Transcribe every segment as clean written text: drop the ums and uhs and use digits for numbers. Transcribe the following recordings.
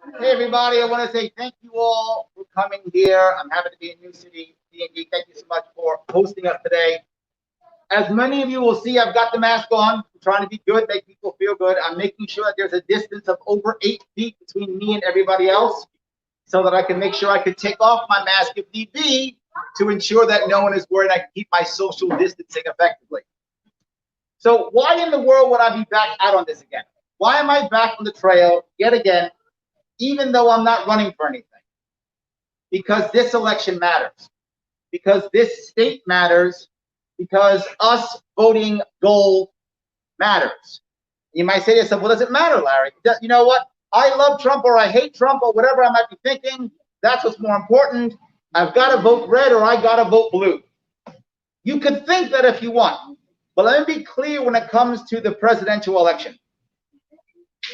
Hey everybody, I want to say thank you all for coming here. I'm happy to be in New City, D&D. Thank you so much for hosting us today. As many of you will see, I've got the mask on. I'm trying to be good, make people feel good. I'm making sure that there's a distance of over 8 feet between me and everybody else so that I can make sure I can take off my mask if need be to ensure that no one is worried I can keep my social distancing effectively. So why in the world would I be back out on this again? Why am I back on the trail yet again, even though I'm not running for anything? Because this election matters, because this state matters, because us voting gold matters. You might say to yourself, well, does it matter, Larry? You know what? I love Trump or I hate Trump or whatever I might be thinking. That's what's more important. I've got to vote red or I got to vote blue. You could think that if you want, but let me be clear when it comes to the presidential election.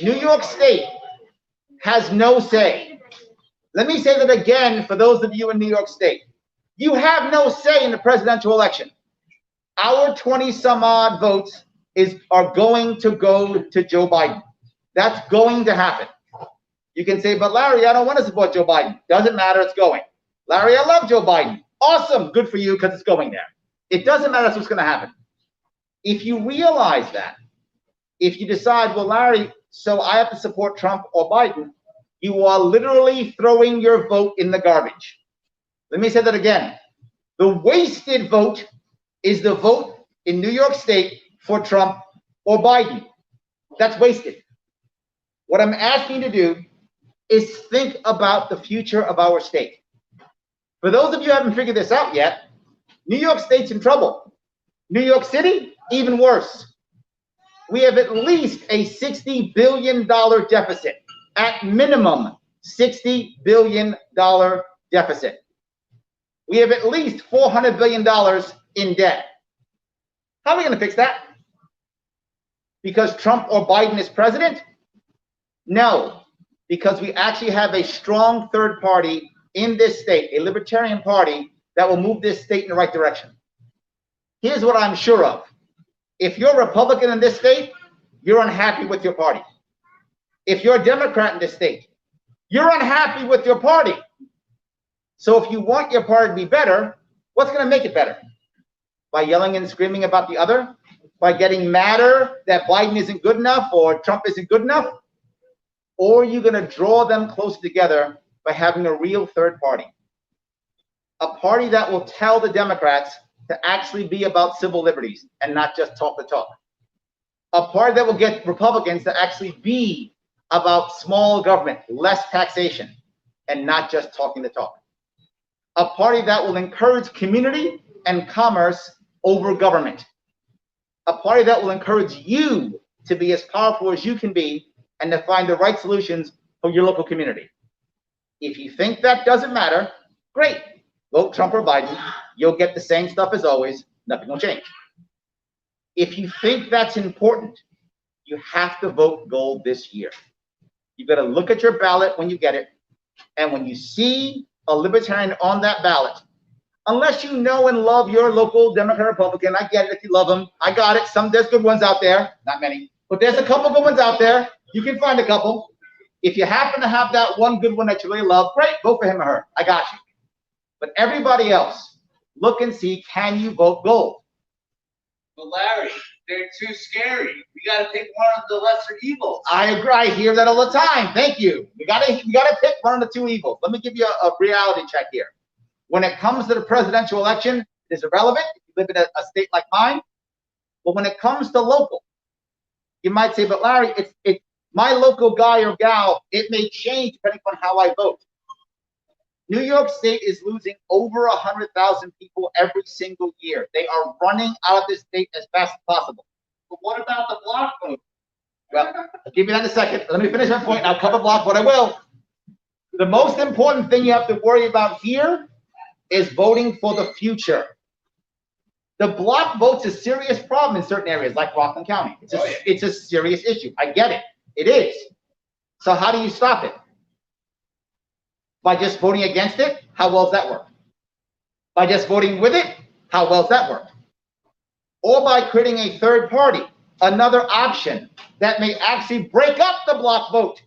New York State has no say. Let me say that again for those of you in New York State. You have no say in the presidential election. Our 20 some odd votes are going to go to Joe Biden. That's going to happen. You can say, but Larry, I don't want to support Joe Biden. Doesn't matter, it's going. Larry, I love Joe Biden. Awesome, good for you because it's going there. It doesn't matter, that's what's going to happen. If you realize that, if you decide, well, Larry, so I have to support Trump or Biden, you are literally throwing your vote in the garbage. Let me say that again. The wasted vote is the vote in New York State for Trump or Biden. That's wasted. What I'm asking you to do is think about the future of our state. For those of you who haven't figured this out yet, New York State's in trouble. New York City, even worse. We have at least a $60 billion deficit. At minimum, $60 billion deficit. We have at least $400 billion in debt. How are we going to fix that? Because Trump or Biden is president? No, because we actually have a strong third party in this state, a Libertarian party that will move this state in the right direction. Here's what I'm sure of. If you're a Republican in this state, you're unhappy with your party. If you're a Democrat in this state, you're unhappy with your party. So if you want your party to be better, what's going to make it better? By yelling and screaming about the other? By getting madder that Biden isn't good enough or Trump isn't good enough? Or are you going to draw them closer together by having a real third party? A party that will tell the Democrats to actually be about civil liberties and not just talk the talk. A party that will get Republicans to actually be about small government, less taxation, and not just talking the talk. A party that will encourage community and commerce over government. A party that will encourage you to be as powerful as you can be and to find the right solutions for your local community. If you think that doesn't matter, great. Vote Trump or Biden. You'll get the same stuff as always. Nothing will change. If you think that's important, you have to vote gold this year. You've got to look at your ballot when you get it. And when you see a Libertarian on that ballot, unless you know and love your local Democrat, Republican, I get it if you love them. I got it. There's good ones out there. Not many. But there's a couple good ones out there. You can find a couple. If you happen to have that one good one that you really love, great. Vote for him or her. I got you. But everybody else, look and see, can you vote gold? But Larry, they're too scary. We got to pick one of the lesser evils. I agree. I hear that all the time. Thank you. We got to pick one of the two evils. Let me give you a reality check here. When it comes to the presidential election, it is irrelevant if you live in a state like mine. But when it comes to local, you might say, but Larry, it's my local guy or gal. It may change depending on how I vote. New York State is losing over 100,000 people every single year. They are running out of this state as fast as possible. But what about the block vote? Well, I'll give you that in a second. Let me finish my point and I'll cover block, but I will. The most important thing you have to worry about here is voting for the future. The block vote's a serious problem in certain areas like Rockland County. It's a serious issue. I get it. It is. So how do you stop it? By just voting against it? How well does that work? By just voting with it? How well does that work? Or by creating a third party, another option that may actually break up the block vote.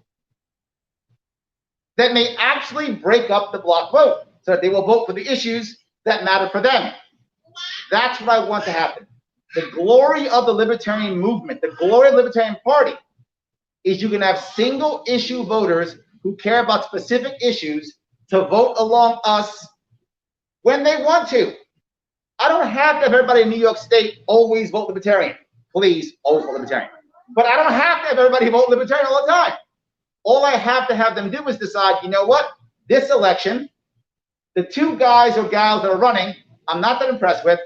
that may actually break up the block vote so that they will vote for the issues that matter for them. That's what I want to happen. The glory of the Libertarian movement, the glory of the Libertarian Party, is you can have single issue voters who care about specific issues to vote along us when they want to. I don't have to have everybody in New York State always vote Libertarian. Please, always vote Libertarian. But I don't have to have everybody vote Libertarian all the time. All I have to have them do is decide, you know what? This election, the two guys or gals that are running, I'm not that impressed with.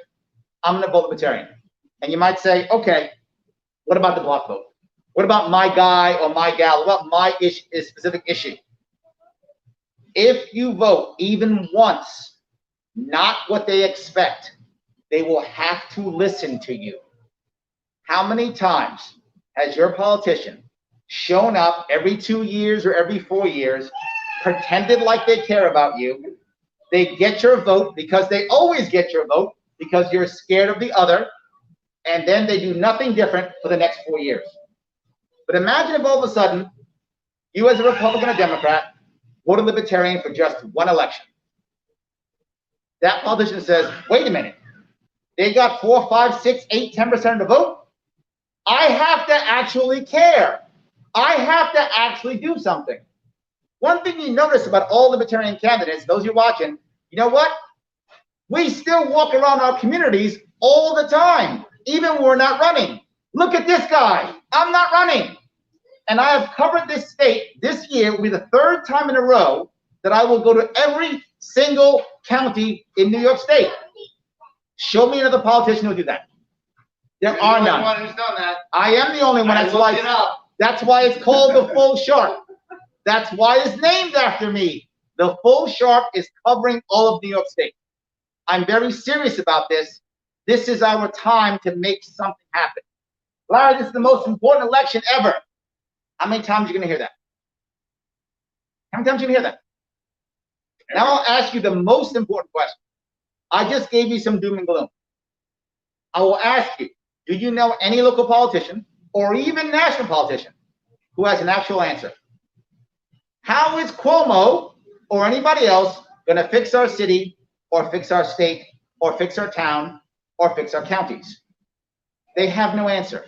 I'm going to vote Libertarian. And you might say, okay, what about the block vote? What about my guy or my gal? What about my specific issue? If you vote even once, not what they expect, they will have to listen to you. How many times has your politician shown up every 2 years or every 4 years, pretended like they care about you? They get your vote because they always get your vote because you're scared of the other, and then they do nothing different for the next 4 years. But imagine if all of a sudden, you as a Republican or Democrat voted Libertarian for just one election. That politician says, wait a minute, they got 4, 5, 6, 8, 10% of the vote? I have to actually care. I have to actually do something. One thing you notice about all Libertarian candidates, those you're watching, you know what? We still walk around our communities all the time, even when we're not running. Look at this guy. I'm not running. And I have covered this state. This year will be the 3rd time in a row that I will go to every single county in New York State. Show me another politician who will do that. There are none. One who's done that. I am the only one. That's why it's called the full Sharpe. That's why it's named after me. The full Sharpe is covering all of New York State. I'm very serious about this. This is our time to make something happen. Larry, this is the most important election ever. How many times are you going to hear that? How many times are you going to hear that? Now I'll ask you the most important question. I just gave you some doom and gloom. I will ask you, do you know any local politician or even national politician who has an actual answer? How is Cuomo or anybody else going to fix our city or fix our state or fix our town or fix our counties? They have no answer.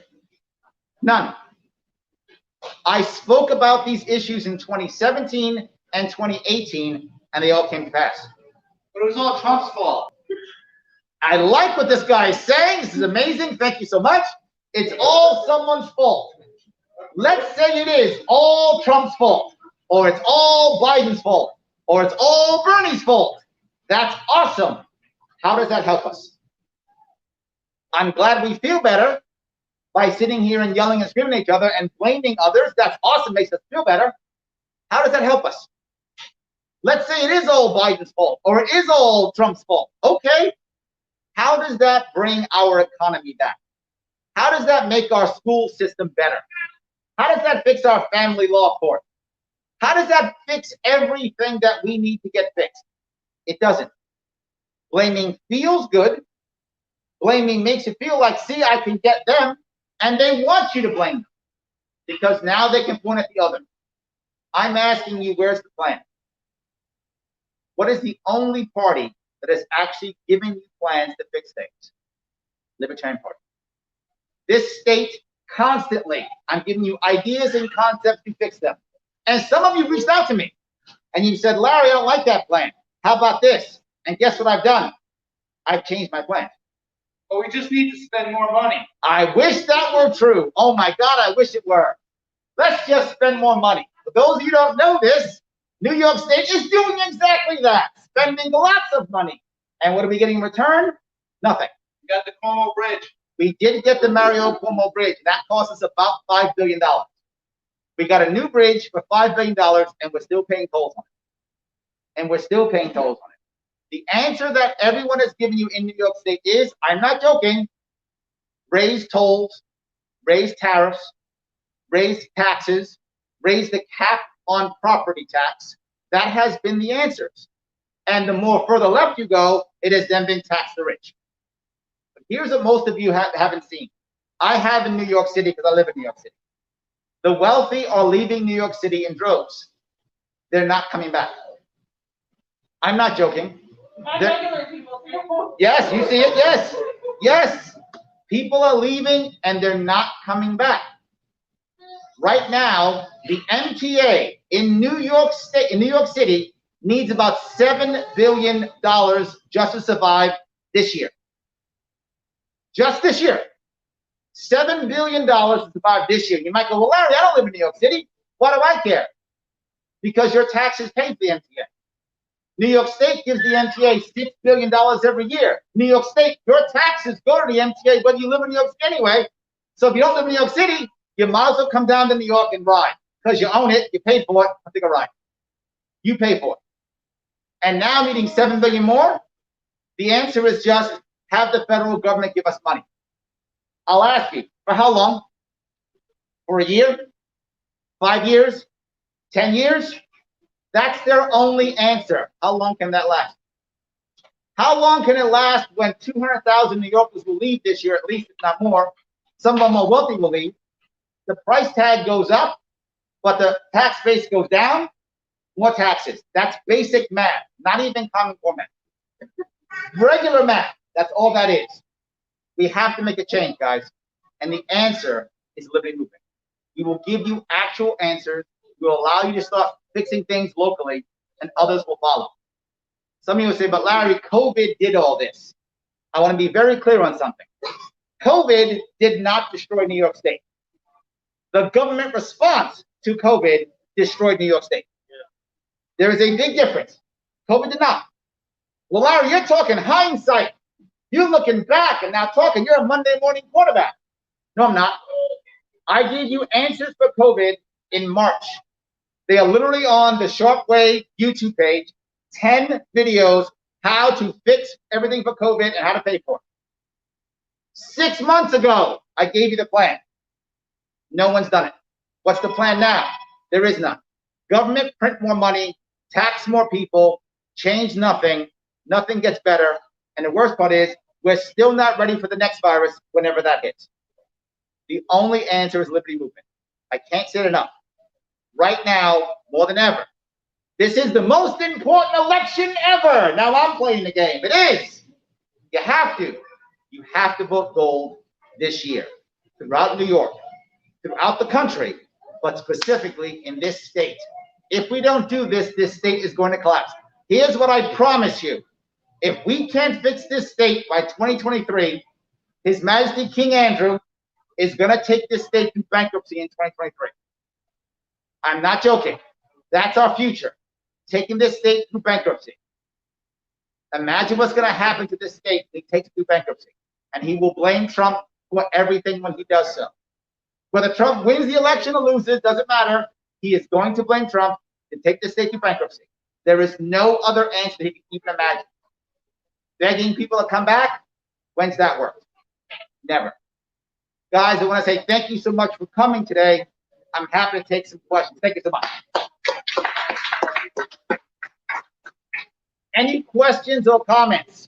None. I spoke about these issues in 2017 and 2018, and they all came to pass. But it was all Trump's fault. I like what this guy is saying. This is amazing. Thank you so much. It's all someone's fault. Let's say it is all Trump's fault, or it's all Biden's fault, or it's all Bernie's fault. That's awesome. How does that help us? I'm glad we feel better by sitting here and yelling and screaming at each other and blaming others. That's awesome. Makes us feel better. How does that help us? Let's say it is all Biden's fault, or it is all Trump's fault. Okay. How does that bring our economy back? How does that make our school system better? How does that fix our family law court? How does that fix everything that we need to get fixed? It doesn't. Blaming feels good. Blaming makes you feel like, see, I can get them, and they want you to blame them because now they can point at the other. I'm asking you, where's the plan? What is the only party that is actually giving you plans to fix things? Libertarian Party. This state constantly, I'm giving you ideas and concepts to fix them. And some of you reached out to me and you said, Larry, I don't like that plan. How about this? And guess what I've done? I've changed my plan. But we just need to spend more money. I wish that were true. Oh my God, I wish it were. Let's just spend more money. For those of you who don't know this, New York State is doing exactly that, spending lots of money. And what are we getting in return? Nothing. We got the Cuomo Bridge. We did get the Mario Cuomo Bridge. That cost us about $5 billion. We got a new bridge for $5 billion, and we're still paying tolls on it. And we're still paying tolls on it. The answer that everyone is giving you in New York State is, I'm not joking, raise tolls, raise tariffs, raise taxes, raise the cap on property tax. That has been the answers. And the more further left you go, it has then been tax the rich. But here's what most of you haven't seen. I have in New York City because I live in New York City. The wealthy are leaving New York City in droves. they're not coming back. I'm not joking. And regular people too. Yes, you see it. Yes, yes. People are leaving and they're not coming back. Right now, the MTA in New York State, in New York City, needs about $7 billion just to survive this year. Just this year. $7 billion to survive this year. You might go, well, Larry, I don't live in New York City. Why do I care? Because your taxes pay for the MTA. New York State gives the MTA $6 billion every year. New York State, your taxes go to the MTA, whether you live in New York City anyway. So if you don't live in New York City, you might as well come down to New York and ride. Because you own it, you pay for it, I'll take a ride. You pay for it. And now needing $7 billion more, the answer is just have the federal government give us money. I'll ask you, for how long? For a year? 5 years? 10 years? That's their only answer. How long can that last? How long can it last when 200,000 New Yorkers will leave this year, at least if not more? Some of them more wealthy will leave. The price tag goes up, but the tax base goes down. More taxes. That's basic math, not even common core math. Regular math. That's all that is. We have to make a change, guys. And the answer is Liberty Movement. We will give you actual answers. We will allow you to start fixing things locally, and others will follow. Some of you will say, but Larry, COVID did all this. I want to be very clear on something. COVID did not destroy New York State. The government response to COVID destroyed New York State. There is a big difference. COVID did not. Well, Larry, you're talking hindsight. You're looking back and now talking. You're a Monday morning quarterback. No, I'm not. I gave you answers for COVID in March. They are literally on the Sharpe YouTube page. 10 videos how to fix everything for COVID and how to pay for it. 6 months ago, I gave you the plan. No one's done it. What's the plan now? There is none. Government print more money, tax more people, change nothing. Nothing gets better. And the worst part is we're still not ready for the next virus whenever that hits. The only answer is Liberty Movement. I can't say it enough. Right now, more than ever, this is the most important election ever. Now I'm playing the game. It is. You have to. You have to vote gold this year throughout New York, throughout the country, but specifically in this state. If we don't do this, this state is going to collapse. Here's what I promise you. If we can't fix this state by 2023, His Majesty King Andrew is going to take this state to bankruptcy in 2023. I'm not joking. That's our future. Taking this state to bankruptcy. Imagine what's going to happen to this state if he takes it to bankruptcy. And he will blame Trump for everything when he does so. Whether Trump wins the election or loses, doesn't matter. He is going to blame Trump to take the state to bankruptcy. There is no other answer he can even imagine. Begging people to come back, when's that work? Never. Guys, I want to say thank you so much for coming today. I'm happy to take some questions. Thank you so much. Any questions or comments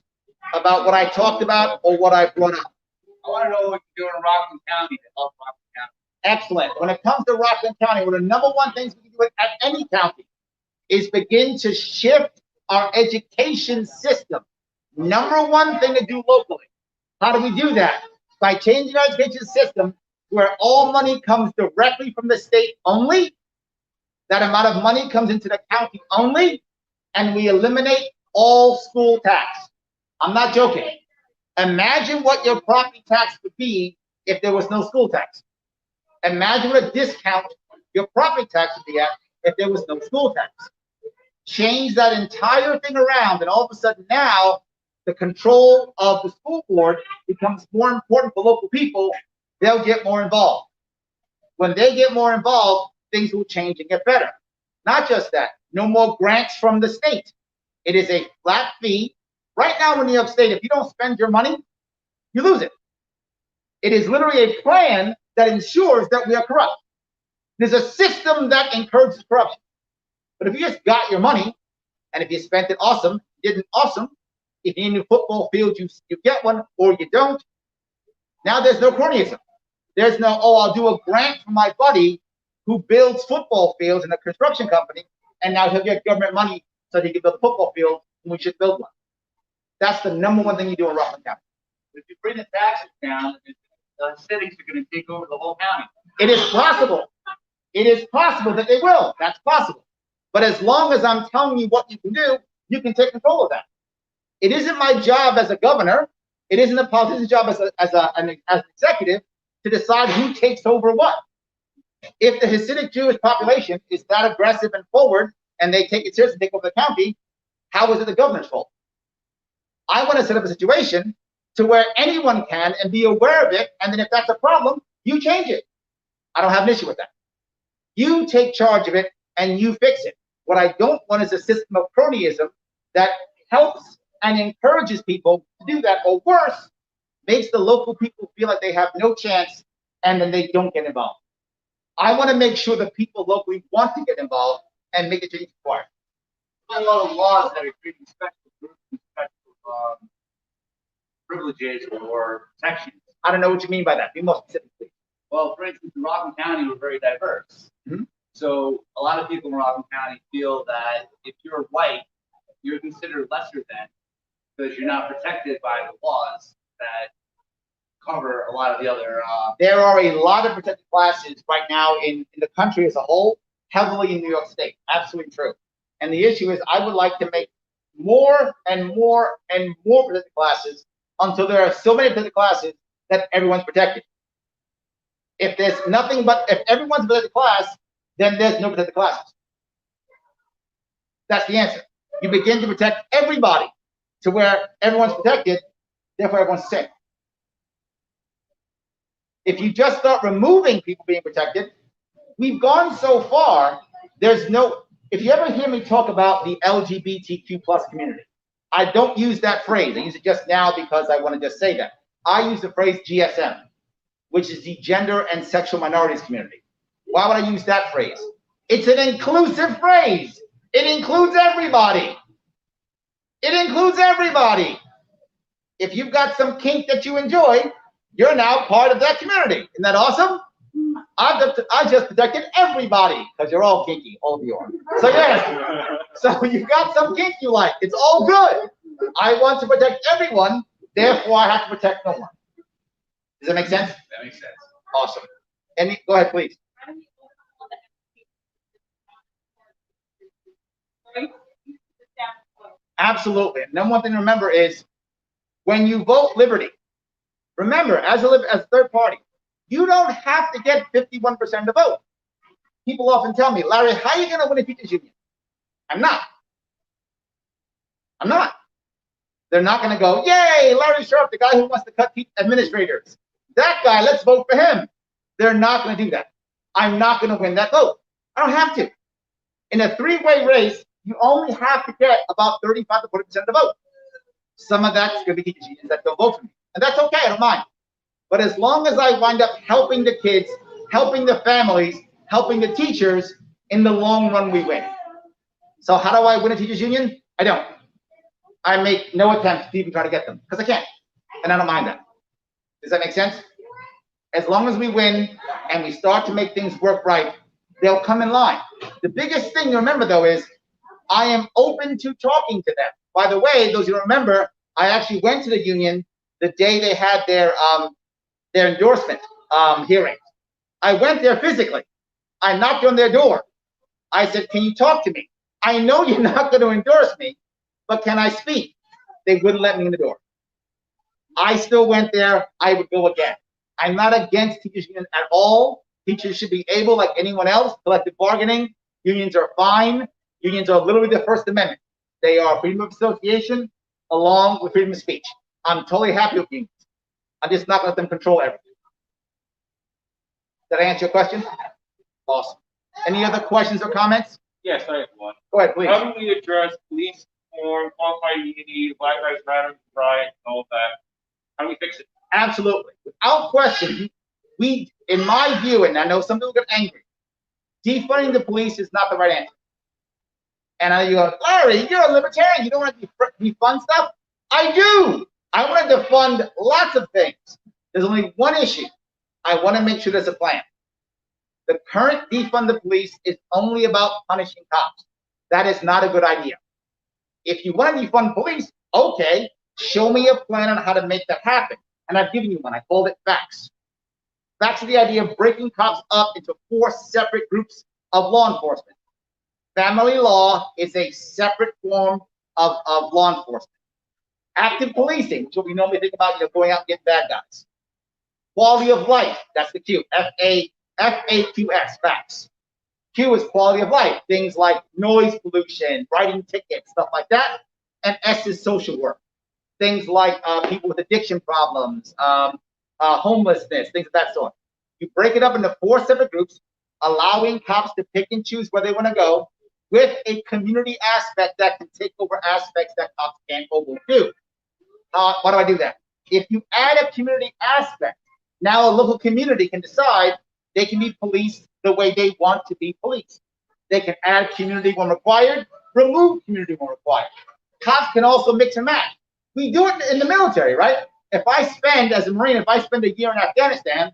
about what I talked about or what I brought up? I want to know what you're doing in Rockland County to help Rockland County. Excellent. When it comes to Rockland County, one of the number one things we can do at any county is begin to shift our education system. Number one thing to do locally. How do we do that? By changing our education system where all money comes directly from the state only, that amount of money comes into the county only, and we eliminate all school tax. I'm not joking. Imagine what your property tax would be if there was no school tax. Imagine what a discount your property tax would be at if there was no school tax. Change that entire thing around, and all of a sudden now, the control of the school board becomes more important for local people. They'll get more involved. When they get more involved, things will change and get better. Not just that, no more grants from the state. It is a flat fee. Right now in New York State, if you don't spend your money, you lose it. It is literally a plan that ensures that we are corrupt. There's a system that encourages corruption. But if you just got your money, and if you spent it awesome, didn't awesome, if you need a football field, you get one, or you don't. Now there's no cronyism. There's no, oh, I'll do a grant for my buddy who builds football fields in a construction company, and now he'll get government money so he can build a football field, and we should build one. That's the number one thing you do in Rockland County. If you bring the taxes down, the Hasidics are going to take over the whole county. It is possible. It is possible that they will. That's possible. But as long as I'm telling you what you can do, you can take control of that. It isn't my job as a governor. It isn't a politician's job as an executive to decide who takes over what. If the Hasidic Jewish population is that aggressive and forward, and they take it seriously and take over the county, how is it the governor's fault? I want to set up a situation to where anyone can and be aware of it, and then if that's a problem, you change it. I don't have an issue with that. You take charge of it and you fix it. What I don't want is a system of cronyism that helps and encourages people to do that, or worse, makes the local people feel like they have no chance and then they don't get involved. I want to make sure that people locally want to get involved and make the change required. There's a lot of laws that are creating special groups and special privileges or protections. I don't know what you mean by that. Be more specific, please. Well, for instance, in Rockland County, we're very diverse. Mm-hmm. So a lot of people in Rockland County feel that if you're white, you're considered lesser than because you're not protected by the laws that cover a lot of the other. There are a lot of protected classes right now in the country as a whole, heavily in New York State. Absolutely true. And the issue is I would like to make more and more and more protected classes until there are so many protected classes that everyone's protected. If there's nothing but, if everyone's a protected class, then there's no protected classes. That's the answer. You begin to protect everybody to where everyone's protected, therefore everyone's safe. If you just start removing people being protected, we've gone so far, there's no, if you ever hear me talk about the LGBTQ plus community, I don't use that phrase. I use it just now because I want to just say that. I use the phrase GSM, which is the gender and sexual minorities community. Why would I use that phrase? It's an inclusive phrase. It includes everybody. It includes everybody. If you've got some kink that you enjoy, you're now part of that community. Isn't that awesome? I just protected everybody because you're all kinky, all of you are. So yes, so you've got some kink you like. It's all good. I want to protect everyone, therefore I have to protect no one. Does that make sense? That makes sense. Awesome. And go ahead, please. Absolutely. And then one thing to remember is when you vote Liberty, remember, as a third party, you don't have to get 51% of the vote. People often tell me, Larry, how are you going to win a teachers union? I'm not. I'm not. They're not going to go, yay, Larry Sharpe, the guy who wants to cut administrators. That guy, let's vote for him. They're not going to do that. I'm not going to win that vote. I don't have to. In a three-way race, you only have to get about 35 to 40% of the vote. Some of that's going to be teachers unions that don't vote for me. And that's okay, I don't mind. But as long as I wind up helping the kids, helping the families, helping the teachers, in the long run, we win. So how do I win a teachers union? I don't. I make no attempt to even try to get them because I can't. And I don't mind that. Does that make sense? As long as we win and we start to make things work right, they'll come in line. The biggest thing to remember, though, is I am open to talking to them. By the way, those who remember, I actually went to the union the day they had their endorsement hearing. I went there physically. I knocked on their door. I said, can you talk to me? I know you're not going to endorse me, but can I speak? They wouldn't let me in the door. I still went there. I would go again. I'm not against teachers union at all. Teachers should be able, like anyone else, collective bargaining. Unions are fine. Unions are literally the First Amendment. They are freedom of association along with freedom of speech. I'm totally happy with unions. I'm just not going to let them control everything. Did I answer your question? Awesome. Any other questions or comments? Yes, I have one. Go ahead, please. How do we address police reform, qualified immunity, Black Lives Matter, riot, and all that? How do we fix it? Absolutely. Without question, we, in my view, and I know some people get angry, defunding the police is not the right answer. And you go, Larry, you're a libertarian. You don't want to defund stuff? I do. I want to defund lots of things. There's only one issue. I want to make sure there's a plan. The current defund the police is only about punishing cops. That is not a good idea. If you want to defund police, okay, show me a plan on how to make that happen. And I've given you one. I called it facts. Facts are the idea of breaking cops up into 4 separate groups of law enforcement. Family law is a separate form of law enforcement. Active policing, which is what we normally think about, going out and getting bad guys. Quality of life, that's the Q. F-A-Q-S, facts. Q is quality of life, things like noise pollution, writing tickets, stuff like that. And S is social work, things like people with addiction problems, homelessness, things of that sort. You break it up into 4 separate groups, allowing cops to pick and choose where they want to go, with a community aspect that can take over aspects that cops can't overdo. Why do I do that? If you add a community aspect, now a local community can decide they can be policed the way they want to be policed. They can add community when required, remove community when required. Cops can also mix and match. We do it in the military, right? If I spend, as a Marine, if I spend a year in Afghanistan,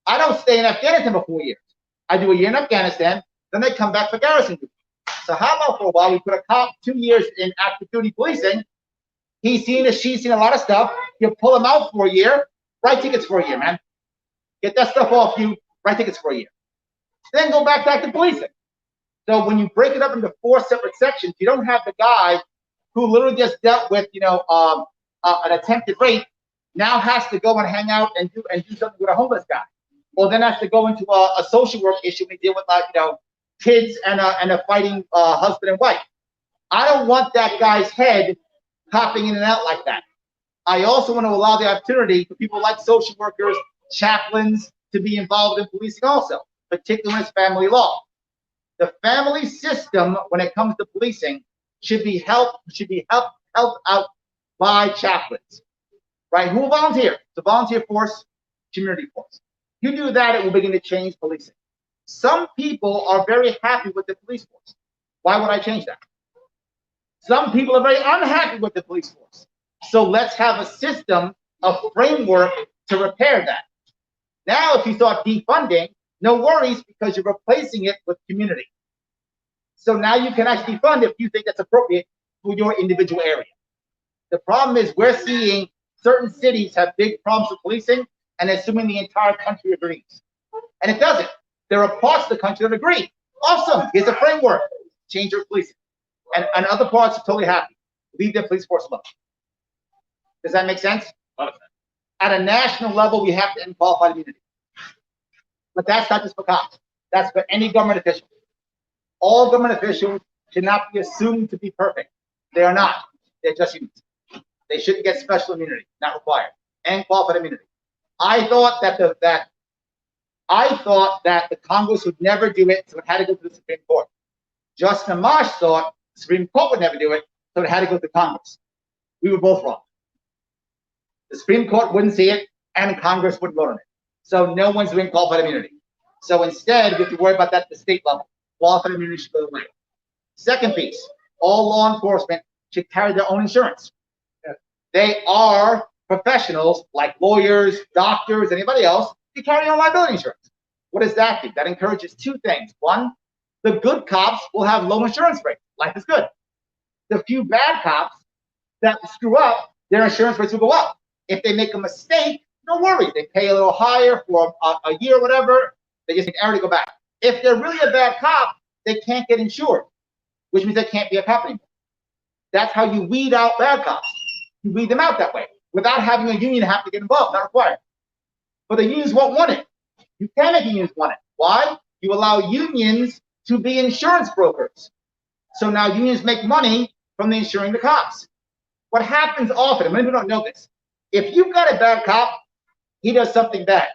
I don't stay in Afghanistan for 4 years. I do a year in Afghanistan, then they come back for garrison duty. So how about for a while we put a cop 2 years in active duty policing? He's seen or she's seen a lot of stuff. You pull him out for a year, write tickets for a year, man. Get that stuff off you, write tickets for a year. Then go back to active policing. So when you break it up into 4 separate sections, you don't have the guy who literally just dealt with, an attempted rape, now has to go and hang out and do something with a homeless guy, or then has to go into a social work issue and deal with kids and a fighting husband and wife. I don't want that guy's head hopping in and out like that. I also want to allow the opportunity for people like social workers, chaplains, to be involved in policing also, particularly when it's family law. The family system, when it comes to policing, should be helped out by chaplains, right? Who will volunteer? It's a volunteer force, community force. You do that, it will begin to change policing. Some people are very happy with the police force. Why would I change that? Some people are very unhappy with the police force. So let's have a system, a framework to repair that. Now, if you start defunding, no worries, because you're replacing it with community. So now you can actually defund if you think that's appropriate for your individual area. The problem is we're seeing certain cities have big problems with policing and assuming the entire country agrees. And it doesn't. There are parts of the country that agree. Awesome, here's a framework. Change your policing. And other parts are totally happy. Leave their police force alone. Does that make sense? At a national level, we have to end qualified immunity. But that's not just for cops. That's for any government official. All government officials should not be assumed to be perfect. They are not. They're just humans. They shouldn't get special immunity, not required. And qualified immunity. I thought that the Congress would never do it, so it had to go to the Supreme Court. Justin Amash thought the Supreme Court would never do it, so it had to go to Congress. We were both wrong. The Supreme Court wouldn't see it, and Congress wouldn't vote on it. So no one's doing qualified immunity. So instead, we have to worry about that at the state level. Qualified immunity should go away. Second piece, all law enforcement should carry their own insurance. They are professionals like lawyers, doctors, anybody else, to carry their own liability insurance. What does that do? That encourages 2 things. One, the good cops will have low insurance rates. Life is good. The few bad cops that screw up, their insurance rates will go up. If they make a mistake, no worries. They pay a little higher for a year or whatever. They just need error to go back. If they're really a bad cop, they can't get insured, which means they can't be a cop anymore. That's how you weed out bad cops. You weed them out that way without having a union have to get involved, not required. But the unions won't want it. You can make unions want it. Why? You allow unions to be insurance brokers. So now unions make money from the insuring the cops. What happens often, and many people don't know this, if you've got a bad cop, he does something bad.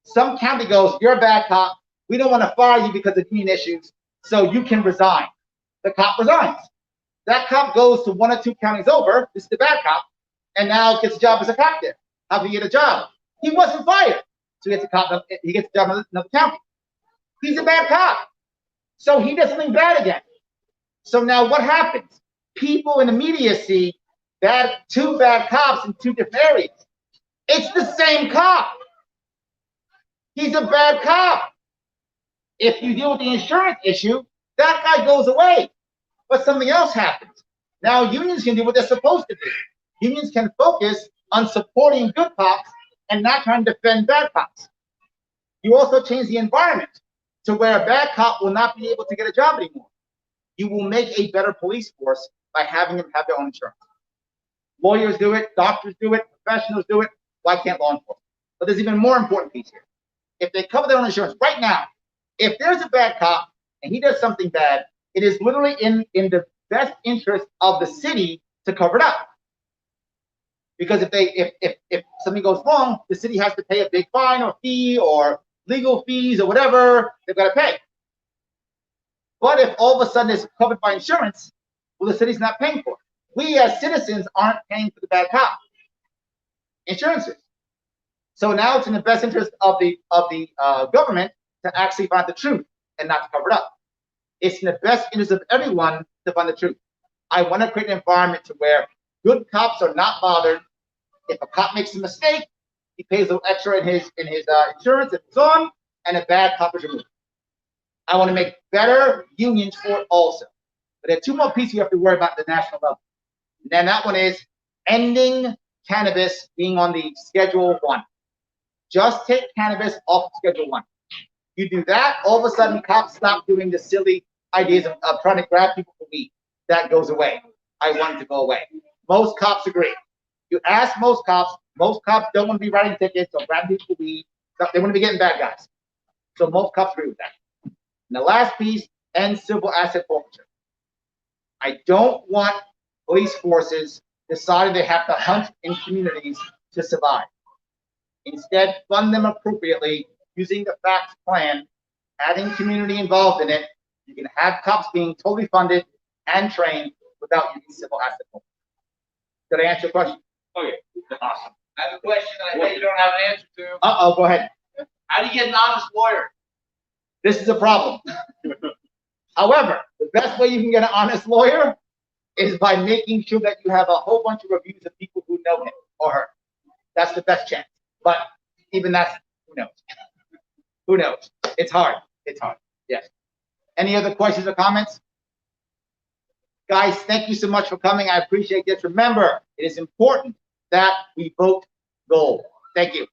Some county goes, you're a bad cop. We don't want to fire you because of union issues, so you can resign. The cop resigns. That cop goes to 1 or 2 counties over, this is the bad cop, and now gets a job as a cop there. How can he get a job? He wasn't fired. So he gets a job in another county. He's a bad cop. So he does something bad again. So now what happens? People in the media see 2 bad cops in 2 different areas. It's the same cop. He's a bad cop. If you deal with the insurance issue, that guy goes away. But something else happens. Now unions can do what they're supposed to do. Unions can focus on supporting good cops and not trying to defend bad cops. You also change the environment to where a bad cop will not be able to get a job anymore. You will make a better police force by having them have their own insurance. Lawyers do it, doctors do it, professionals do it. Why can't law enforcement? But there's even more important piece here. If they cover their own insurance right now, if there's a bad cop and he does something bad, it is literally in the best interest of the city to cover it up. Because if something goes wrong, the city has to pay a big fine or fee or legal fees or whatever they've got to pay. But if all of a sudden it's covered by insurance, well, the city's not paying for it. We as citizens aren't paying for the bad cop. Insurance is. So now it's in the best interest of the government to actually find the truth and not to cover it up. It's in the best interest of everyone to find the truth. I want to create an environment to where good cops are not bothered. If a cop makes a mistake, he pays a little extra in his insurance if it's on, and a bad cop is removed. I want to make better unions for it also. But there are two more pieces you have to worry about at the national level. And then that one is ending cannabis being on the Schedule 1. Just take cannabis off Schedule 1. You do that, all of a sudden cops stop doing the silly ideas of trying to grab people for weed. That goes away. I want it to go away. Most cops agree. You ask most cops don't want to be writing tickets or grabbing people for weed. They want to be getting bad guys. So most cops agree with that. And the last piece, end civil asset forfeiture. I don't want police forces deciding they have to hunt in communities to survive. Instead, fund them appropriately using the FACTS plan, adding community involved in it. You can have cops being totally funded and trained without using civil asset forfeiture. Did I answer your question? Okay, awesome. I have a question I bet you don't have an answer to. Uh-oh, go ahead. How do you get an honest lawyer? This is a problem. However, the best way you can get an honest lawyer is by making sure that you have a whole bunch of reviews of people who know him or her. That's the best chance. But even that's, who knows? Who knows? It's hard. It's hard. Yes. Any other questions or comments? Guys, thank you so much for coming. I appreciate this. Remember, it is important that we vote gold. Thank you.